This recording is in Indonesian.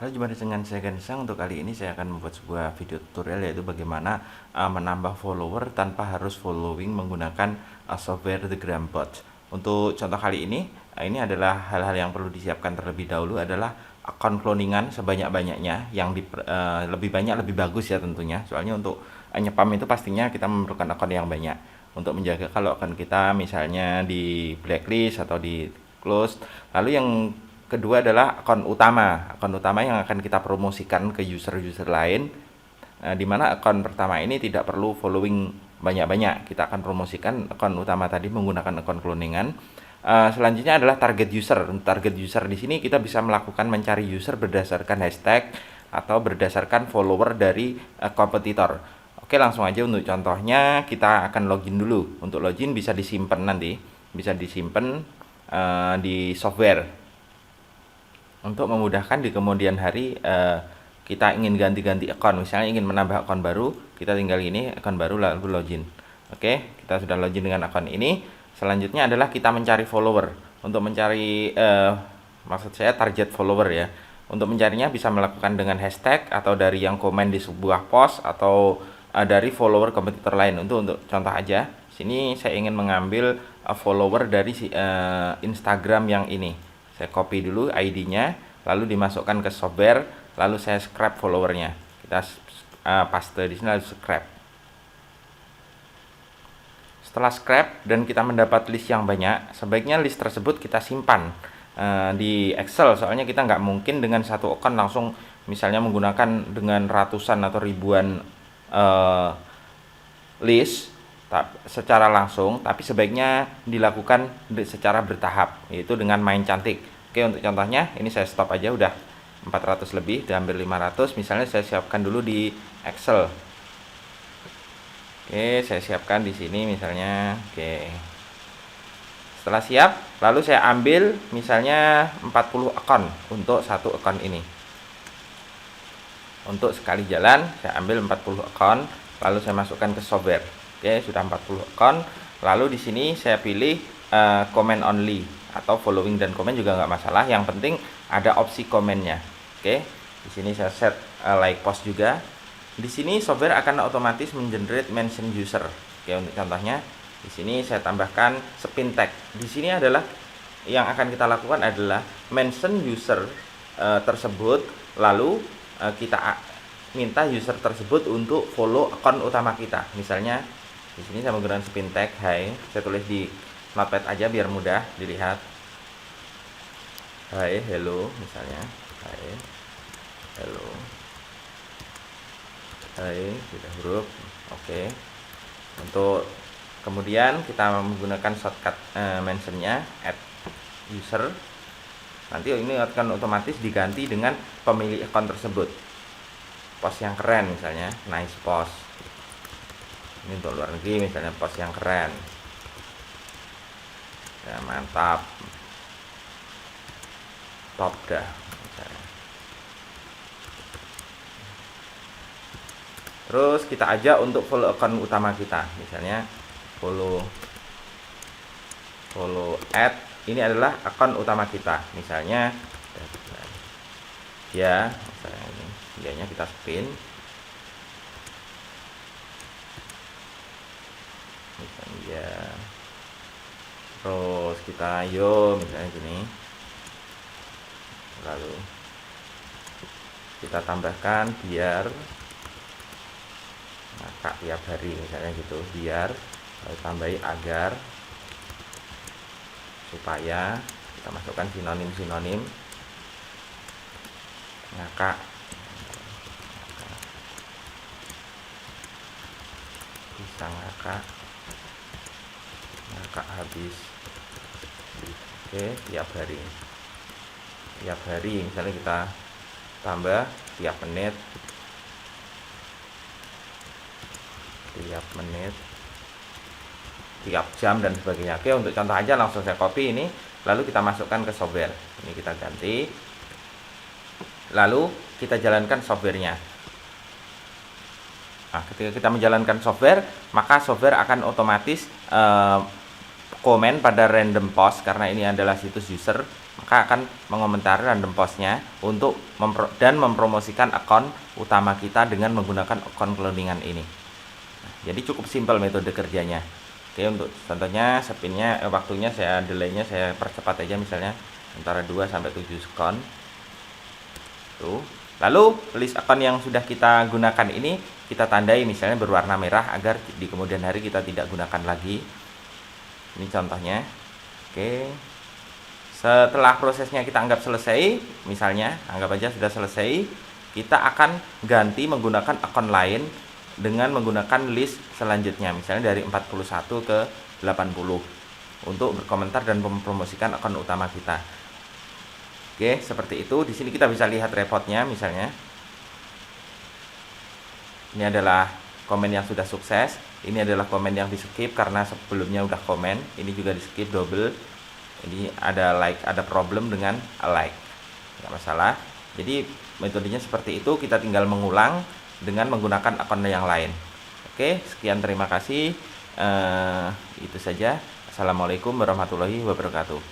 Halo, jumpa dengan saya Ganesang. Untuk kali ini saya akan membuat sebuah video tutorial, yaitu bagaimana menambah follower tanpa harus following menggunakan software The Grambot. Untuk contoh kali ini adalah hal-hal yang perlu disiapkan terlebih dahulu adalah akun cloningan sebanyak-banyaknya, yang lebih banyak lebih bagus ya tentunya. Soalnya untuk nyepam itu pastinya kita memerlukan akun yang banyak untuk menjaga kalau akun kita misalnya di blacklist atau di close. Lalu yang kedua adalah akun utama yang akan kita promosikan ke user-user lain, di mana akun pertama ini tidak perlu following banyak-banyak. Kita akan promosikan akun utama tadi menggunakan akun cloningan. Selanjutnya adalah target user. Target user di sini kita bisa melakukan mencari user berdasarkan hashtag atau berdasarkan follower dari kompetitor. Oke, langsung aja untuk contohnya kita akan login dulu. Untuk login bisa disimpan nanti, bisa disimpan di software. Untuk memudahkan di kemudian hari kita ingin ganti-ganti akun, misalnya ingin menambah akun baru, kita tinggal ini akun baru lalu login. Oke, kita sudah login dengan akun ini. Selanjutnya adalah kita mencari follower. Untuk mencari maksud saya target follower ya. Untuk mencarinya bisa melakukan dengan hashtag atau dari yang komen di sebuah post atau dari follower kompetitor lain. Untuk contoh aja, sini saya ingin mengambil follower dari Instagram yang ini. Saya copy dulu ID-nya, lalu dimasukkan ke software, lalu saya scrap followernya. Kita paste di sini lalu scrap. Setelah scrap dan kita mendapat list yang banyak, sebaiknya list tersebut kita simpan di Excel. Soalnya kita nggak mungkin dengan satu akun langsung misalnya menggunakan dengan ratusan atau ribuan list secara langsung, tapi sebaiknya dilakukan secara bertahap, yaitu dengan main cantik. Oke, untuk contohnya ini saya stop aja, udah 400 lebih, diambil 500. Misalnya saya siapkan dulu di Excel. Oke, saya siapkan di sini misalnya. Oke, setelah siap, lalu saya ambil misalnya 40 akun untuk satu akun ini. Untuk sekali jalan saya ambil 40 akun, lalu saya masukkan ke software. Oke, sudah 40 akun. Lalu di sini saya pilih comment only atau following dan komen juga nggak masalah. Yang penting ada opsi komennya. Oke, di sini saya set like post juga. Di sini software akan otomatis mengenerate mention user. Oke, untuk contohnya di sini saya tambahkan spin tag. Di sini adalah yang akan kita lakukan adalah mention user tersebut, lalu kita minta user tersebut untuk follow akun utama kita. Misalnya di sini saya menggunakan spin tag hai, saya tulis di notepad aja biar mudah dilihat. Hai, hello misalnya. Hai, hello. Hai, sudah huruf. Oke. Untuk kemudian kita menggunakan shortcut mentionnya add user. Nanti ini akan otomatis diganti dengan pemilik akun tersebut. Post yang keren misalnya, nice post. Ini untuk luar negeri misalnya, post yang keren. Ya, mantap. Top dah misalnya. Terus kita ajak untuk follow akun utama kita, misalnya follow add. Ini adalah akun utama kita, misalnya ya, misalnya ini dianya kita spin misalnya ya. Terus kita misalnya gini, lalu kita tambahkan biar ngakak tiap hari misalnya gitu, biar, lalu tambahi agar, supaya, kita masukkan sinonim ngakak, bisa ngakak habis. Oke, tiap hari misalnya kita tambah tiap menit, tiap jam dan sebagainya. Oke, untuk contoh aja langsung saya copy ini, lalu kita masukkan ke software. Ini kita ganti, lalu kita jalankan softwarenya. Nah, ketika kita menjalankan software, maka software akan otomatis komen pada random post, karena ini adalah situs user. maka akan mengomentari random postnya untuk mempromosikan akun utama kita dengan menggunakan akun cloningan ini. Nah, jadi cukup simpel metode kerjanya. Oke, untuk contohnya spinnya waktunya delaynya saya percepat aja, misalnya antara 2 sampai 7 sekon. Tuh. Lalu list akun yang sudah kita gunakan ini kita tandai misalnya berwarna merah agar di kemudian hari kita tidak gunakan lagi. Ini contohnya. Oke. Setelah prosesnya kita anggap selesai, misalnya anggap aja sudah selesai, kita akan ganti menggunakan akun lain dengan menggunakan list selanjutnya, misalnya dari 41 ke 80 untuk berkomentar dan mempromosikan akun utama kita. Oke, seperti itu. Di sini kita bisa lihat reportnya, misalnya. Ini adalah komen yang sudah sukses. Ini adalah komen yang di skip karena sebelumnya udah komen. Ini juga di skip double. Ini ada ada problem dengan like, nggak masalah. Jadi metodenya seperti itu, kita tinggal mengulang dengan menggunakan akun yang lain. Oke, sekian, terima kasih. Itu saja. Assalamualaikum warahmatullahi wabarakatuh.